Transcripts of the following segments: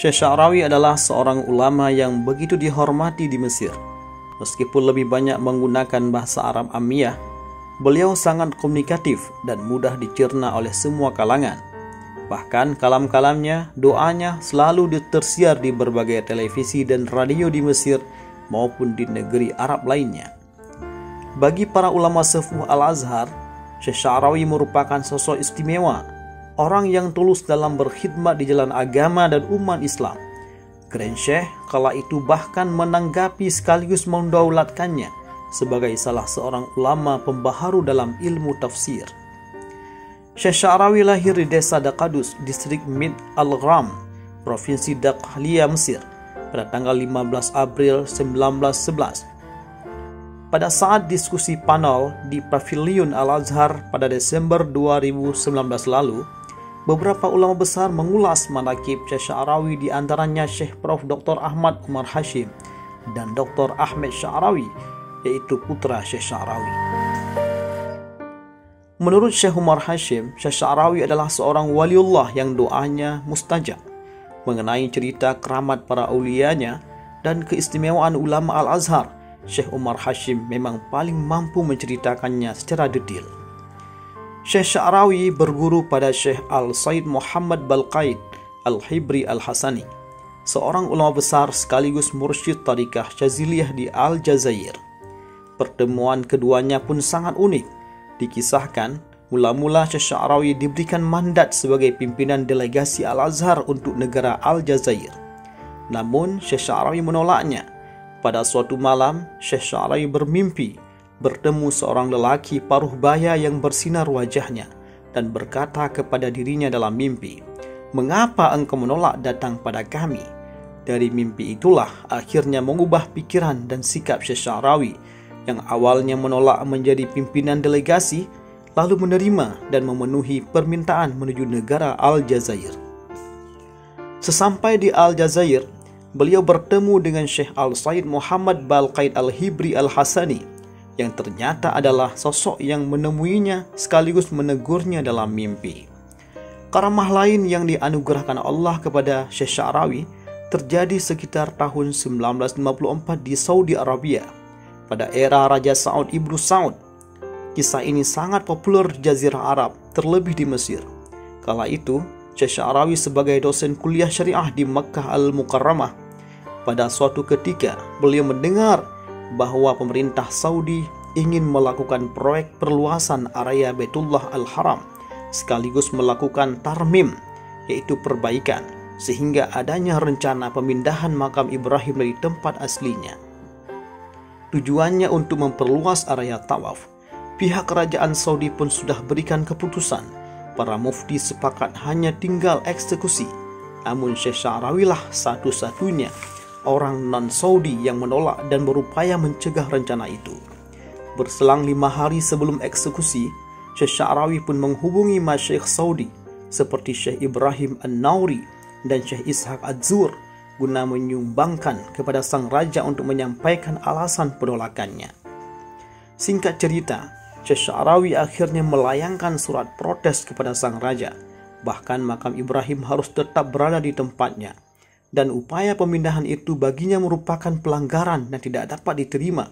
Syekh Sya'rawi adalah seorang ulama yang begitu dihormati di Mesir. Meskipun lebih banyak menggunakan bahasa Arab Amiyah, beliau sangat komunikatif dan mudah dicerna oleh semua kalangan. Bahkan kalam-kalamnya, doanya selalu tersiar di berbagai televisi dan radio di Mesir maupun di negeri Arab lainnya. Bagi para ulama sepuh Al-Azhar, Syekh Sya'rawi merupakan sosok istimewa, orang yang tulus dalam berkhidmat di jalan agama dan umat Islam. Grand Syekh kala itu bahkan menanggapi sekaligus mendaulatkannya sebagai salah seorang ulama pembaharu dalam ilmu tafsir. Syekh Sya'rawi lahir di desa Daqadus, distrik Mid Al-Ghram, provinsi Dakhlia, Mesir, pada tanggal 15 April 1911. Pada saat diskusi panel di Pavilion Al-Azhar pada Desember 2019 lalu, beberapa ulama besar mengulas manaqib Syekh Sya'rawi, di antaranya Syekh Prof. Dr. Ahmad Umar Hashim dan Dr. Ahmed Sya'rawi, yaitu putra Syekh Sya'rawi. Menurut Syekh Umar Hashim, Syekh Sya'rawi adalah seorang waliullah yang doanya mustajab. Mengenai cerita keramat para aulianya dan keistimewaan ulama Al-Azhar, Syekh Umar Hashim memang paling mampu menceritakannya secara detail. Syekh Sya'rawi berguru pada Syekh Al-Said Muhammad Balqaid Al-Hibri Al-Hasani, seorang ulama besar sekaligus mursyid Tariqah Syaziliyah di Aljazair. Pertemuan keduanya pun sangat unik. Dikisahkan, mula-mula Syekh Sya'rawi diberikan mandat sebagai pimpinan delegasi Al-Azhar untuk negara Aljazair. Namun, Syekh Sya'rawi menolaknya. Pada suatu malam, Syekh Sya'rawi bermimpi bertemu seorang lelaki paruh baya yang bersinar wajahnya dan berkata kepada dirinya dalam mimpi, "Mengapa engkau menolak datang pada kami?" Dari mimpi itulah akhirnya mengubah pikiran dan sikap Syekh Sya'rawi yang awalnya menolak menjadi pimpinan delegasi, lalu menerima dan memenuhi permintaan menuju negara Aljazair. Sesampai di Aljazair, beliau bertemu dengan Syekh Al-Said Muhammad Balqaid Al-Hibri Al-Hasani, yang ternyata adalah sosok yang menemuinya sekaligus menegurnya dalam mimpi. Karamah lain yang dianugerahkan Allah kepada Syekh Sya'rawi terjadi sekitar tahun 1954 di Saudi Arabia, pada era Raja Saud Ibnu Saud. Kisah ini sangat populer di Jazirah Arab, terlebih di Mesir. Kala itu, Syekh Sya'rawi sebagai dosen kuliah syariah di Makkah Al-Mukarramah. Pada suatu ketika, beliau mendengar bahwa pemerintah Saudi ingin melakukan proyek perluasan area Baitullah Al-Haram, sekaligus melakukan tarmim, yaitu perbaikan, sehingga adanya rencana pemindahan makam Ibrahim dari tempat aslinya. Tujuannya untuk memperluas area tawaf. Pihak kerajaan Saudi pun sudah berikan keputusan. Para mufti sepakat hanya tinggal eksekusi. Namun Syekh Sya'rawi lah satu-satunya orang non-Saudi yang menolak dan berupaya mencegah rencana itu. Berselang 5 hari sebelum eksekusi, Syekh Sya'rawi pun menghubungi masyayikh Saudi seperti Syekh Ibrahim An-Nauri dan Syekh Ishaq Az-Zur guna menyumbangkan kepada sang raja untuk menyampaikan alasan penolakannya. Singkat cerita, Syekh Sya'rawi akhirnya melayangkan surat protes kepada sang raja. Bahkan makam Ibrahim harus tetap berada di tempatnya, dan upaya pemindahan itu baginya merupakan pelanggaran dan tidak dapat diterima.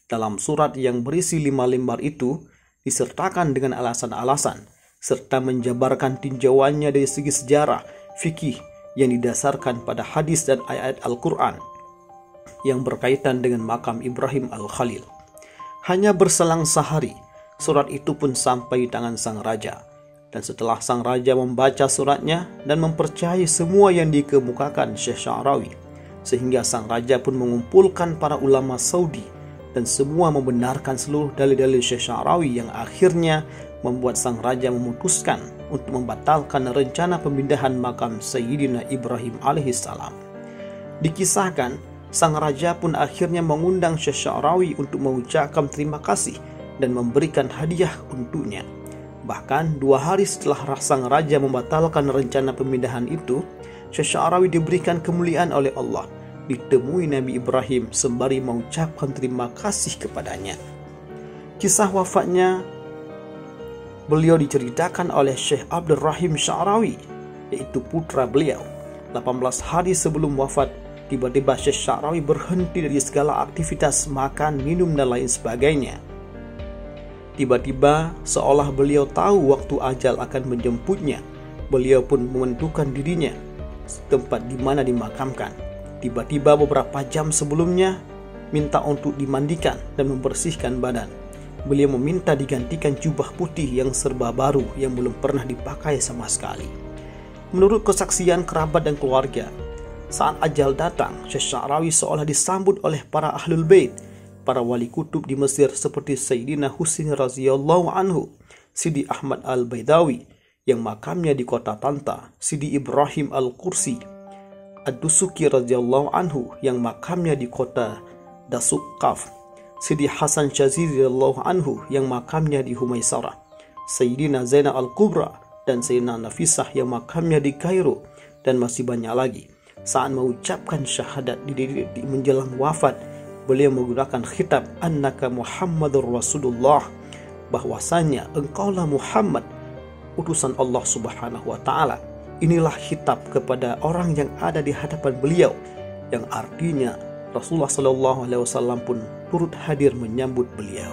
Dalam surat yang berisi 5 lembar itu disertakan dengan alasan-alasan serta menjabarkan tinjauannya dari segi sejarah, fikih yang didasarkan pada hadis dan ayat Al-Quran yang berkaitan dengan makam Ibrahim Al-Khalil. Hanya berselang sehari, surat itu pun sampai di tangan sang raja. Dan setelah sang raja membaca suratnya dan mempercayai semua yang dikemukakan Syekh Sya'rawi, sehingga sang raja pun mengumpulkan para ulama Saudi dan semua membenarkan seluruh dalil-dalil Syekh Sya'rawi, yang akhirnya membuat sang raja memutuskan untuk membatalkan rencana pemindahan makam Sayyidina Ibrahim alaihissalam. Dikisahkan, sang raja pun akhirnya mengundang Syekh Sya'rawi untuk mengucapkan terima kasih dan memberikan hadiah untuknya. Bahkan 2 hari setelah sang raja membatalkan rencana pemindahan itu, Syekh Sya'rawi diberikan kemuliaan oleh Allah, ditemui Nabi Ibrahim sembari mengucapkan terima kasih kepadanya. Kisah wafatnya beliau diceritakan oleh Syekh Abdul Rahim Sya'rawi, yaitu putra beliau. 18 hari sebelum wafat, tiba-tiba Syekh Sya'rawi berhenti dari segala aktivitas makan, minum, dan lain sebagainya. Tiba-tiba seolah beliau tahu waktu ajal akan menjemputnya. Beliau pun menentukan dirinya tempat di mana dimakamkan. Tiba-tiba beberapa jam sebelumnya minta untuk dimandikan dan membersihkan badan. Beliau meminta digantikan jubah putih yang serba baru yang belum pernah dipakai sama sekali. Menurut kesaksian kerabat dan keluarga, saat ajal datang, Syekh Sya'rawi seolah disambut oleh para ahlul bait, para wali kutub di Mesir seperti Sayyidina Husain radhiyallahu anhu, Sidi Ahmad al-Baidawi yang makamnya di kota Tanta, Sidi Ibrahim al-Qursi ad-Dusuki radhiyallahu anhu yang makamnya di kota Dasuqaf, Sidi Hasan Syazili radhiyallahu anhu yang makamnya di Humaisarah, Sayyidina Zainal al-Kubra dan Sayyidina Nafisah yang makamnya di Kairo, dan masih banyak lagi. Saat mengucapkan syahadat di menjelang wafat, beliau menggunakan khitab annaka Muhammadur Rasulullah, bahwasanya engkaulah Muhammad, utusan Allah Subhanahu wa taala. Inilah khitab kepada orang yang ada di hadapan beliau, yang artinya Rasulullah sallallahu alaihi wasallam pun turut hadir menyambut beliau.